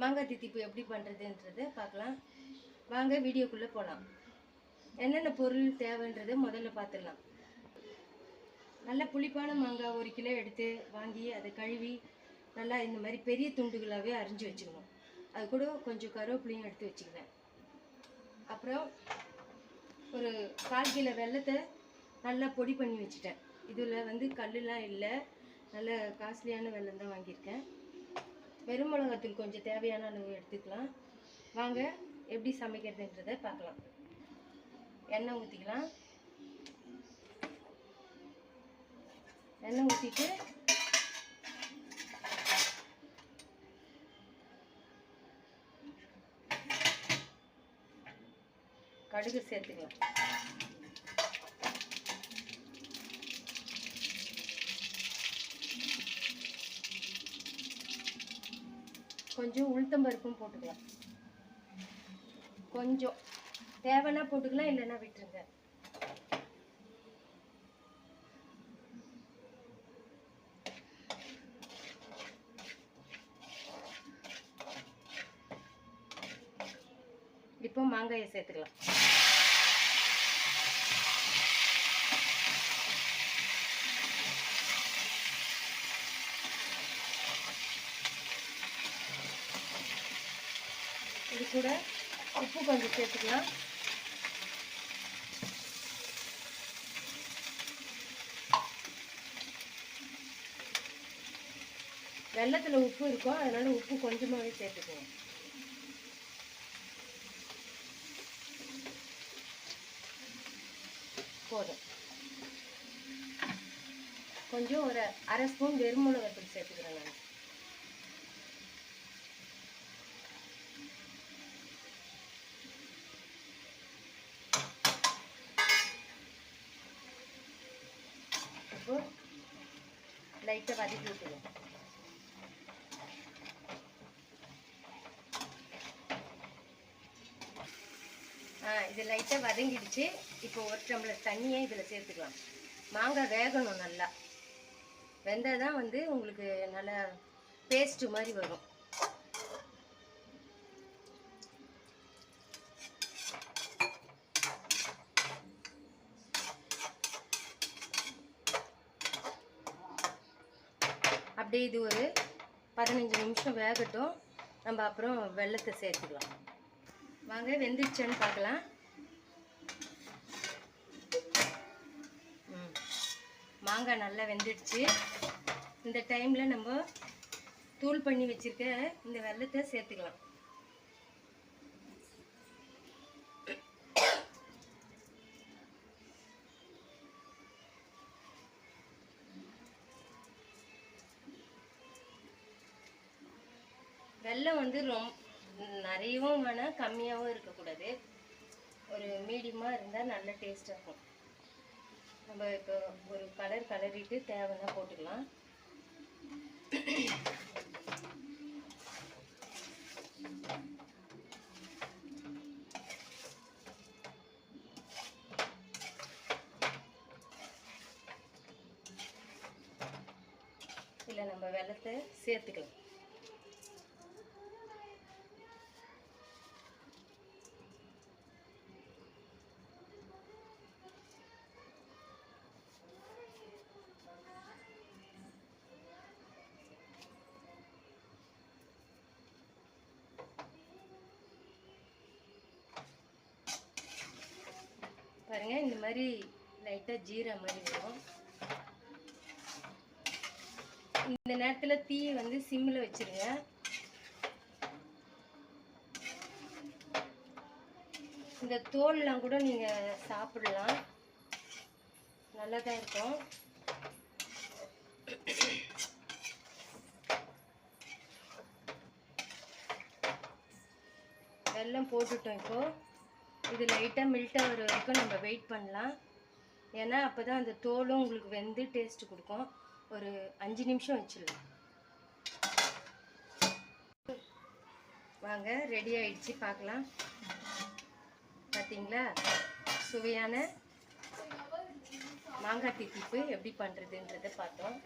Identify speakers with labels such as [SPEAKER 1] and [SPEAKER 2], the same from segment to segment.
[SPEAKER 1] மாங்காய் தித்திப்பு எப்படி பண்ணுறதுன்றதை பார்க்கலாம். வாங்க வீடியோக்குள்ளே போகலாம். என்னென்ன பொருள் தேவைன்றதை முதல்ல பார்த்துடலாம். நல்ல புளிப்பான மாங்காய் 1 கிலோ எடுத்து வாங்கி அதை கழுவி நல்லா இந்த மாதிரி பெரிய துண்டுகளாகவே அரிஞ்சு வச்சுக்கணும். அது கூட கொஞ்சம் கருவேப்பிலையும் எடுத்து வச்சுக்கிறேன். அப்புறம் ஒரு 1/4 கிலோ வெல்லத்தை நல்லா பொடி பண்ணி வச்சுட்டேன். இதில் கல்லுலாம் இல்லை, நல்ல காஸ்ட்லியான வெல்லம் தான் வாங்கியிருக்கேன். வெறும் மிளகாத்தூள் கொஞ்சம் தேவையான அளவு எடுத்துக்கலாம். வாங்க எப்படி சமைக்கிறதுன்றதை பார்க்கலாம். எண்ணெய் ஊற்றிக்கலாம். எண்ணெய் ஊற்றிட்டு கடுகு சேர்த்துக்கலாம். கொஞ்சம் உளுத்தம்பருப்பும் போட்டுக்கலாம். கொஞ்சம் தேவைன்னா போட்டுக்கலாம், இல்லைன்னா விட்டுருங்க. இப்போ மாங்காயை சேர்த்துக்கலாம். இது கூட உப்பு கொஞ்சம் சேர்த்துக்கலாம். வெல்லத்தில் உப்பு இருக்கும், அதனால உப்பு கொஞ்சமாகவே சேர்த்துக்குவோம். போதும். கொஞ்சம் ஒரு 1/2 ஸ்பூன் வெறுமிளகாத்தூள் சேர்த்துக்கிறேன் நான். இப்போ லைட்டாக வதக்கி விட்டுருவோம். இது லைட்டாக வதங்கிடுச்சு. இப்போ 1 டம்ளர் தண்ணியை இதில் சேர்த்துக்கலாம். மாங்காய் வேகணும். நல்லா வெந்தால் தான் உங்களுக்கு நல்லா பேஸ்ட்டு மாதிரி வரும். அப்படியே இது ஒரு 15 நிமிஷம் வேகட்டும். நம்ம அப்புறம் வெல்லத்தை சேர்த்துக்கலாம். வாங்க வெந்துடுச்சான்னு பார்க்கலாம். மாங்காய் நல்லா வெந்துடுச்சு. இந்த டைமில் நம்ம தூள் பண்ணி வச்சுருக்க இந்த வெல்லத்தை சேர்த்துக்கலாம். வெல்லம் ரொம்ப நிறையவும் வேணாம், கம்மியாகவும் இருக்கக்கூடாது. ஒரு மீடியமாக இருந்தால் நல்ல டேஸ்ட்டாக இருக்கும். நம்ம இப்போ ஒரு கலரிட்டு தேவைன்னா போட்டுக்கலாம். இல்லை நம்ம வெல்லத்தை சேர்த்துக்கலாம். பாருங்க, இந்த மாதிரி லைட்டாக ஜீரா மாதிரி வரும். இந்த நேரத்தில் தீயை சிம்மில் வச்சிருங்க. இந்த தோல்லாம் கூட நீங்கள் சாப்பிடலாம், நல்லா தான் இருக்கும். வெல்லம் போட்டுட்டோம். இப்போது இது லைட்டாக மெல்ட் ஆகிற வரைக்கும் நம்ம வெயிட் பண்ணலாம். ஏன்னா அப்போ தான் அந்த தோலும் உங்களுக்கு வெந்து டேஸ்ட்டு கொடுக்கும். ஒரு 5 நிமிஷம் வச்சிடலாம். வாங்க ரெடி ஆயிடுச்சு, பார்க்கலாம். பார்த்தீங்களா, சுவையான மாங்காய் தித்திப்பு எப்படி பண்ணுறதுன்றதை பார்த்தோம்.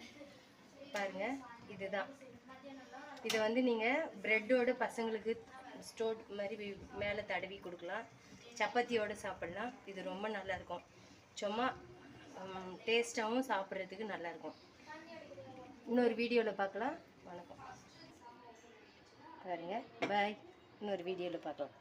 [SPEAKER 1] பாருங்கள், இதுதான். இதை வந்து நீங்கள் ப்ரெட்டோட பசங்களுக்கு ஸ்டோட் மாதிரி மேலே தடவி கொடுக்கலாம், சப்பாத்தியோடு சாப்பிட்லாம். இது ரொம்ப நல்லாயிருக்கும், சும்மா டேஸ்ட்டாகவும் சாப்பிட்றதுக்கு நல்லாயிருக்கும். இன்னொரு வீடியோவில் பார்க்கலாம். வணக்கம். பாருங்க, பாய். இன்னொரு வீடியோவில் பார்க்கலாம்.